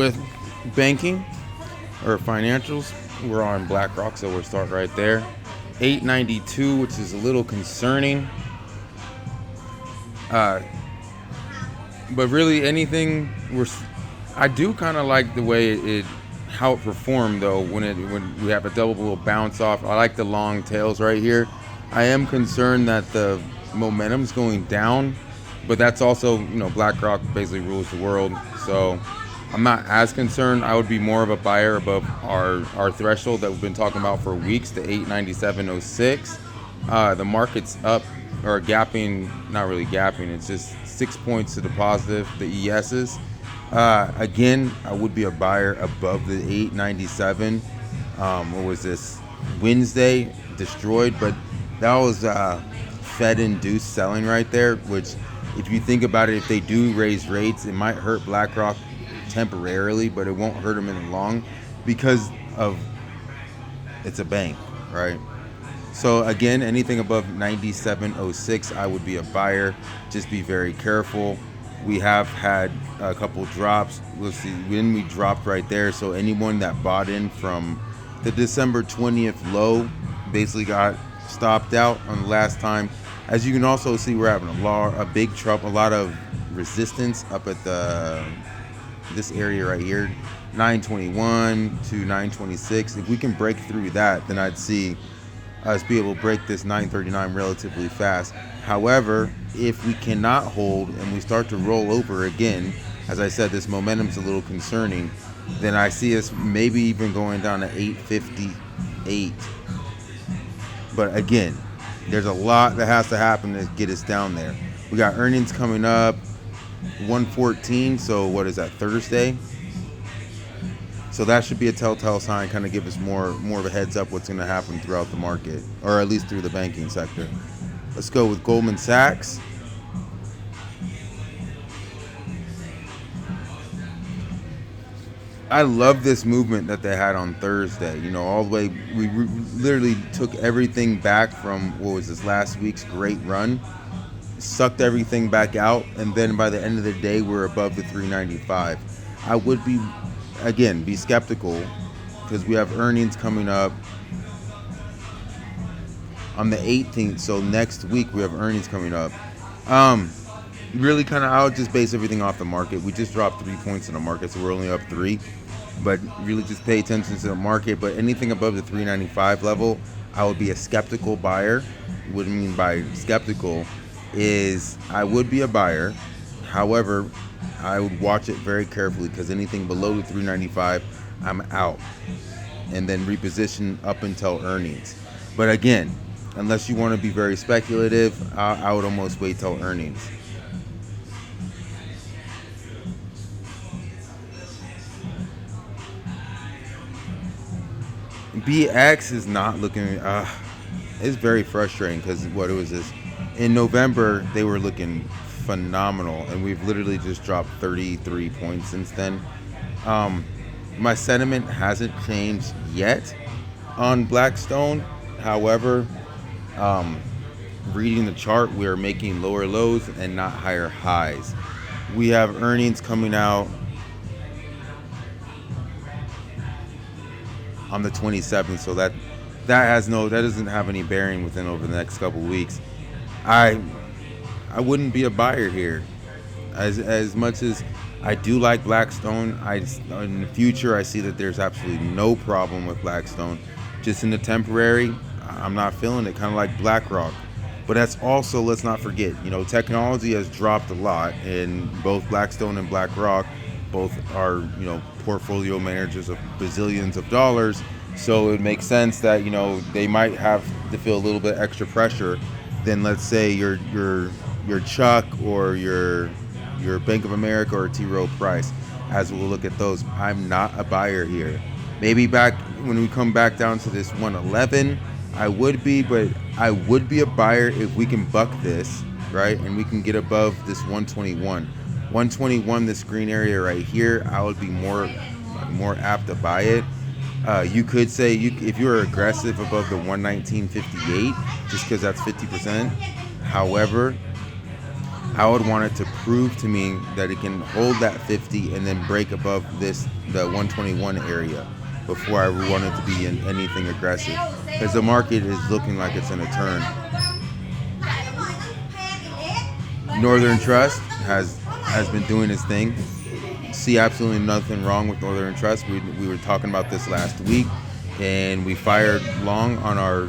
With banking or financials, we're on BlackRock, so we'll start right there. 892, which is a little concerning. But really, anything I do kind of like the way how it performed though when we have a double little bounce off. I like the long tails right here. I am concerned that the momentum's going down, but that's also BlackRock basically rules the world, so I'm not as concerned. I would be more of a buyer above our threshold that we've been talking about for weeks, the 897.06. The market's up or gapping, not really gapping. It's just 6 points to the positive. The ESs. Again, I would be a buyer above the 897. What was this? Wednesday destroyed, but that was Fed-induced selling right there. Which, if you think about it, if they do raise rates, it might hurt BlackRock temporarily, but it won't hurt them in the long because of it's a bank, right? So again, anything above 97.06, I would be a buyer. Just be very careful. We have had a couple drops. Let's see when we dropped right there. So anyone that bought in from the December 20th low basically got stopped out on the last time. As you can also see, we're having a big trouble, a lot of resistance up at this area right here, 921 to 926. If we can break through that, then I'd see us be able to break this 939 relatively fast. However, if we cannot hold and we start to roll over again, as I said, this momentum's a little concerning, then I see us maybe even going down to 858. But again, there's a lot that has to happen to get us down there. We got earnings coming up 114, so what is that, Thursday? So that should be a telltale sign, kind of give us more of a heads up what's going to happen throughout the market, or at least through the banking sector. Let's go with Goldman Sachs. I love this movement that they had on Thursday. All the way, we literally took everything back from what was this last week's great run, sucked everything back out, and then by the end of the day, we're above the 395. I would be skeptical because we have earnings coming up on the 18th. So next week we have earnings coming up. Really I would just base everything off the market. We just dropped 3 points in the market, so we're only up 3. But really just pay attention to the market. But anything above the 395 level, I would be a skeptical buyer. What I mean by skeptical is I would be a buyer. However, I would watch it very carefully because anything below the 395, I'm out. And then reposition up until earnings. But again, unless you want to be very speculative, I would almost wait till earnings. BX is not looking, it's very frustrating because what was this? In November, they were looking phenomenal, and we've literally just dropped 33 points since then. My sentiment hasn't changed yet on Blackstone. However, reading the chart, we are making lower lows and not higher highs. We have earnings coming out on the 27th, so that doesn't have any bearing within over the next couple of weeks. I wouldn't be a buyer here. As much as I do like Blackstone, in the future I see that there's absolutely no problem with Blackstone. Just in the temporary, I'm not feeling it, kind of like BlackRock. But that's also, let's not forget, technology has dropped a lot, and both Blackstone and BlackRock both are, portfolio managers of bazillions of dollars. So it makes sense that, they might have to feel a little bit extra pressure than, let's say, your Chuck or your Bank of America or T. Rowe Price. As we'll look at those, I'm not a buyer here. Maybe back when we come back down to this 111, I would be, but I would be a buyer if we can buck this, right? And we can get above this 121. 121, this green area right here, I would be more apt to buy it. You could say if you were aggressive above the 119.58, just because that's 50%. However, I would want it to prove to me that it can hold that 50 and then break above the 121 area before I want it to be in anything aggressive, because the market is looking like it's in a turn. Northern Trust has been doing its thing. See absolutely nothing wrong with Northern Trust. We were talking about this last week, and we fired long on our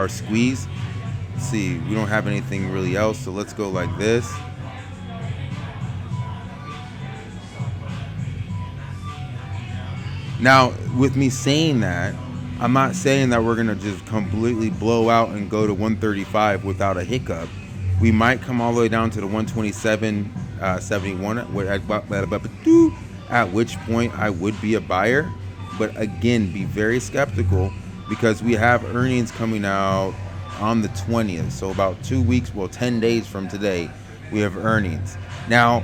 squeeze. Let's see, we don't have anything really else, so let's go like this. Now, with me saying that, I'm not saying that we're gonna just completely blow out and go to 135 without a hiccup. We might come all the way down to the 127.71 at which point I would be a buyer. But again, be very skeptical, because we have earnings coming out on the 20th. So about 2 weeks, well, 10 days from today, we have earnings. Now,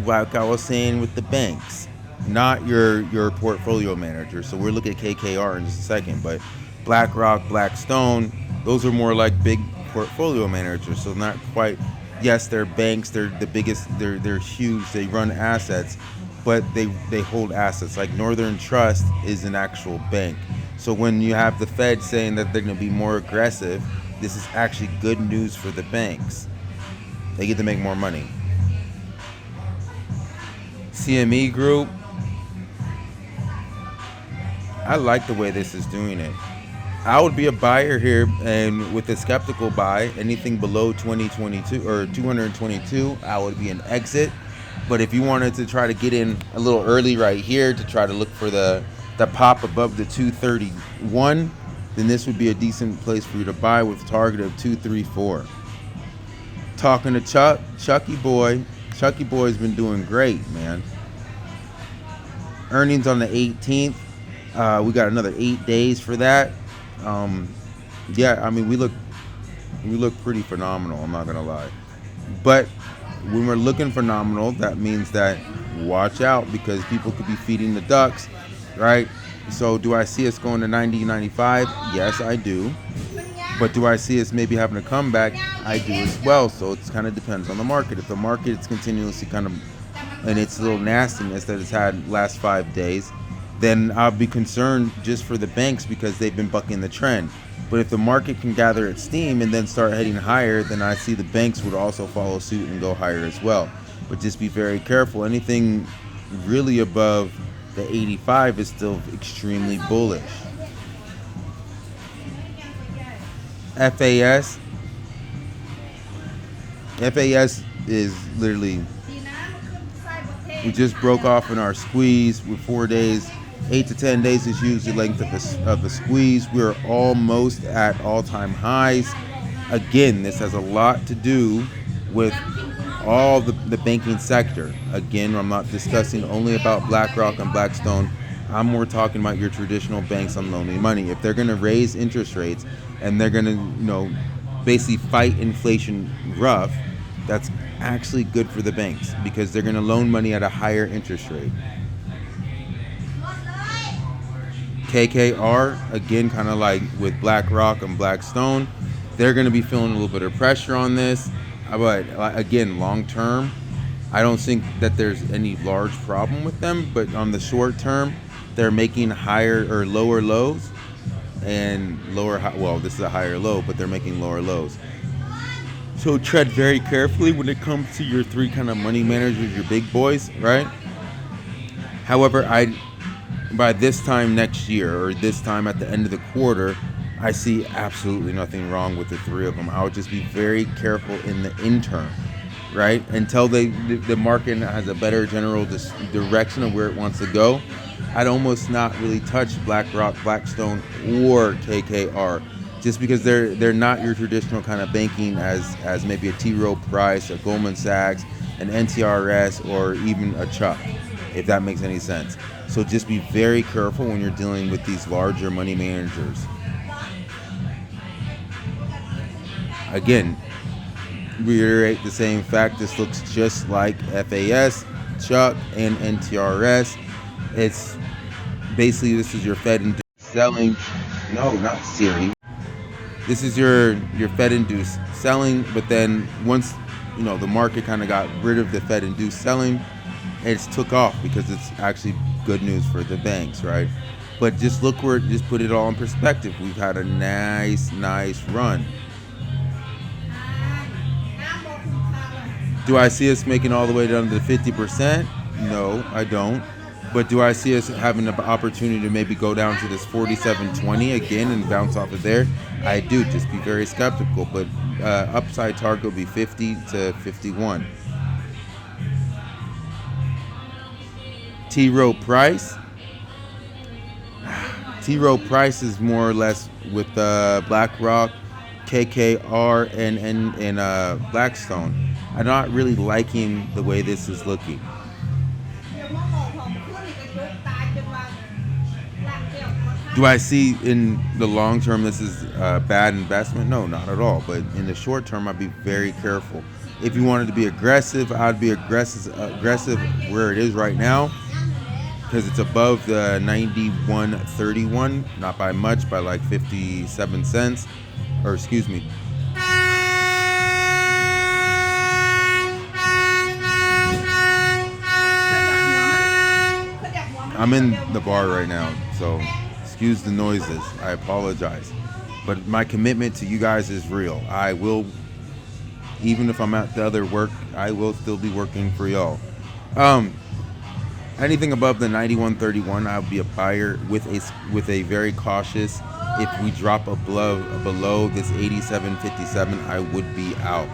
like I was saying with the banks, not your portfolio manager. So we're looking at KKR in just a second, but BlackRock, Blackstone, those are more like big portfolio managers. So not quite, yes, they're banks, they're the biggest, they're huge, they run assets, but they hold assets. Like Northern Trust is an actual bank. So when you have the Fed saying that they're going to be more aggressive, this is actually good news for the banks. They get to make more money. CME Group, I like the way this is doing it. I would be a buyer here, and with a skeptical buy, anything below 2022 or 222, I would be an exit. But if you wanted to try to get in a little early right here to try to look for the pop above the 231, then this would be a decent place for you to buy with a target of 234. Talking to Chucky Boy. Chucky Boy's been doing great, man. Earnings on the 18th. We got another 8 days for that. Yeah, I mean, we look pretty phenomenal, I'm not gonna lie. But when we're looking phenomenal, that means that watch out, because people could be feeding the ducks, right? So do I see us going to 90, 95? Yes, I do. But do I see us maybe having a comeback? I do as well. So it kind of depends on the market. If the market is continuously kind of, and its little nastiness that it's had last 5 days, then I'll be concerned just for the banks, because they've been bucking the trend. But if the market can gather its steam and then start heading higher, then I see the banks would also follow suit and go higher as well. But just be very careful. Anything really above the 85 is still extremely bullish. FAS is literally, we just broke off in our squeeze with 4 days. 8 to 10 days is usually the length of the squeeze. We're almost at all-time highs. Again, this has a lot to do with all the banking sector. Again, I'm not discussing only about BlackRock and Blackstone. I'm more talking about your traditional banks on loaning money. If they're going to raise interest rates and they're going to, basically fight inflation rough, that's actually good for the banks, because they're going to loan money at a higher interest rate. KKR, again, kind of like with BlackRock and Blackstone, they're going to be feeling a little bit of pressure on this. But again, long term, I don't think that there's any large problem with them. But on the short term, they're making higher or lower lows and well, this is a higher low, but they're making lower lows. So tread very carefully when it comes to your three kind of money managers, your big boys, right? However, by this time next year, or this time at the end of the quarter, I see absolutely nothing wrong with the three of them. I would just be very careful in the interim, right? Until the market has a better general direction of where it wants to go. I'd almost not really touch BlackRock, Blackstone, or KKR, just because they're not your traditional kind of banking as maybe a T. Rowe Price, a Goldman Sachs, an NTRS, or even a CHW, if that makes any sense. So just be very careful when you're dealing with these larger money managers. Again, reiterate the same fact, this looks just like FAS, CHW, and NTRS. It's basically, this is your Fed selling, no, not Siri. This is your Fed-induced selling, but then once the market kind of got rid of the Fed-induced selling, it's took off because it's actually good news for the banks, right? But just look where, just put it all in perspective. We've had a nice run. Do I see us making all the way down to the 50%? No, I don't. But do I see us having an opportunity to maybe go down to this 47.20 again and bounce off of there? I do. Just be very skeptical. But upside target will be 50 to 51. T-Row price. T-Row price is more or less with BlackRock, KKR, and Blackstone. I'm not really liking the way this is looking. Do I see in the long term this is a bad investment? No, not at all. But in the short term, I'd be very careful. If you wanted to be aggressive, I'd be aggressive where it is right now, because it's above the 91.31, not by much, by like 57 cents, or excuse me. I'm in the bar right now, so excuse the noises. I apologize. But my commitment to you guys is real. I will, even if I'm at the other work, I will still be working for y'all. Anything above the 91.31, I'll be a buyer with a very cautious. If we drop below this 87.57, I would be out.